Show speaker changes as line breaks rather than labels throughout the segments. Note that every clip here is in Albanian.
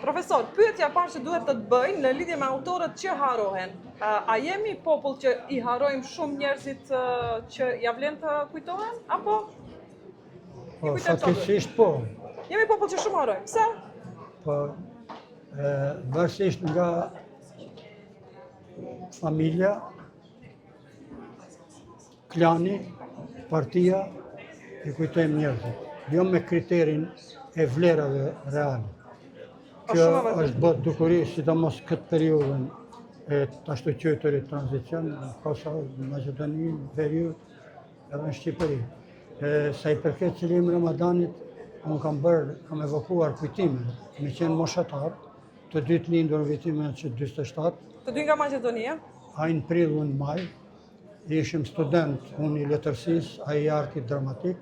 Profesor, pyetja parë që duhet të të bëjnë në lidhje me autorët që harohen. A jemi popull që i harojmë shumë njerëzit që ja vlen të kujtohen? Apo?
Po, fatkeqësisht po.
Jemi popull që shumë harojmë. Pse?
Po, varësisht nga familja, klani, partia, i kujtojmë njerëzit. Jo me kriterin e vlerave reale. Kjo është bërë dukuri, sidomos këtë periudën e të ashtu qytërit tranzicion, në Kosovë, në Maqedoni, në Veriut, edhe në Shqipëri. Sa i përket Selim Ramadanit, unë kam evokuar kujtime, me qenë moshatar, të dytë lindur në vitimin 1947.
Të dy nga Maqedonia?
A i në prill, unë maj, ishim student, unë i letërsis, a i arti dramatik.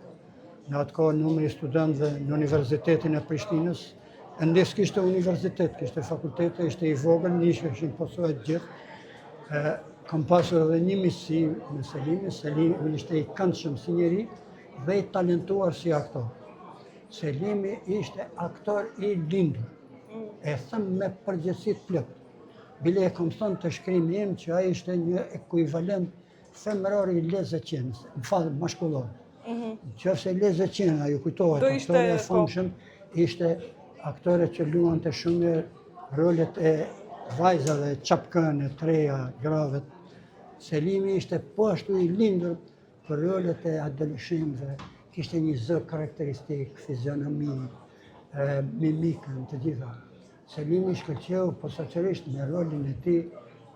Në atë kohë numri studentëve në Universitetin e Prishtinës, ndes kishte universitet, kishte fakultete, ishte i vogël, nishin posohet gjithë. Kam pasur edhe një miqësi me Selimin, Selimi ishte i këndshëm si njeri dhe i talentuar si aktor. Selimi ishte aktor i lindur, e thëmë me përgjithësi plot. Bile e kam thënë të shkrimi im që ai ishte një ekuivalent femëror i Leze Qenës, më falë, mashkullor. Qofse Leze Qena ju kujtohet, aktori e famshëm, ishte aktore që luan të shumë rolet e vajzave, qapkën, e treja, gravet. Selimi ishte po ashtu i lindur për rolet e adoleshimëve, kishte një zë karakteristik, fizionomi, mimikën, të gjitha. Selimi shkëlqeu posaçërisht me rolin e tij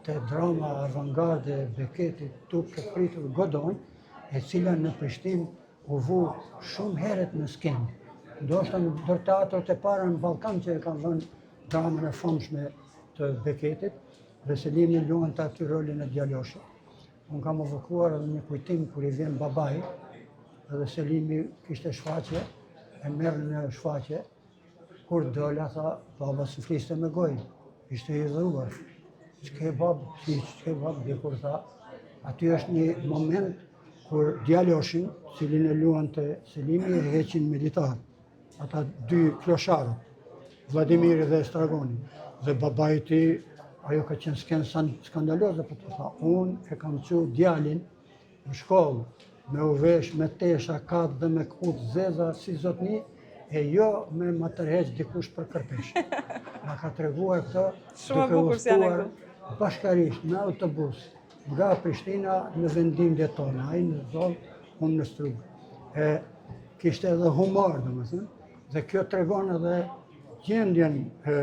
të drama avangarde, Beketit, Tukë pritur Godonj, e cila në Prishtinë u vu shumë herët në skenë. Ndoshta në teatrët e para në Ballkan që e kanë vënë dramën e famshme të Beketit, dhe Selimi luante aty rolin e djaloshit. Unë kam evokuar edhe një kujtim kur i vjen babai, edhe Selimi kishte shfaqje, e merr në shfaqje, kur dola tha, baba së fliste me gojë, ishte i dhëruar. Ç'ke bab, dikur tha, aty është një moment kur djaloshin, cilin e luante Selimi, e heqin militar. Ata dy klosharët, Vladimiri dhe Estragoni. Dhe babai i tij, ajo ka qenë skenë skandaloze, për të tha, unë e kam çu djalin në shkollë, me uvesh, me tesha, katë dhe me kutë zeza si zotni, e jo me më tërheq dikush për kërpesh. Na ka treguar këtë, duke udhëtuar bashkarisht në autobus nga Prishtina në vendimjet tona, ai në Zoll, unë në Strugë. Kishte edhe humor, domethënë, dhe kjo tregon edhe gjendjen e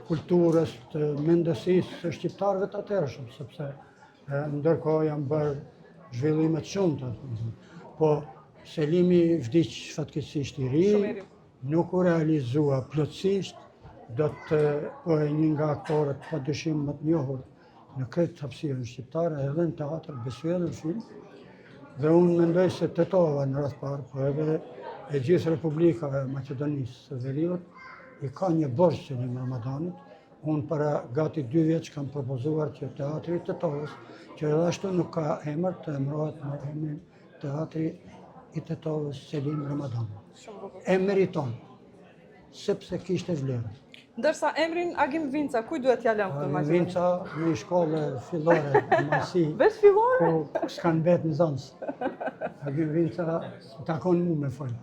kulturës, të mendësisë së shqiptarëve të atërshëm, sepse ndërkohë janë bërë zhvillimet shumëta. Po Selimi vdiq fatkeqësisht i ri, nuk u realizua plotësisht, do të bëhej një nga aktorët padyshim më të njohur në këtë hapësirën shqiptare, edhe në teatr, besoj edhe në film. Dhe unë mendoj se tetova në radhë parë, po edhe e gjithë Republika e Maqedonisë së Veriut i ka një borxh Selim Ramadanit. Unë para gati 2 vjeç kam propozuar që teatri i Tetovës, që edhe ashtu nuk ka emër, të emërohet me emrin Teatri i Tetovës Selim Ramadan. E meriton, sepse kishte vlerë.
Ndërsa emrin Agim Vinca, kuj duhet t'ja lëmë këtë
Agim Vinca në shkollë fillore në Masi,
veç fillore?
ku s'kan bet në zonës. Agim Vinca takon mu me folë.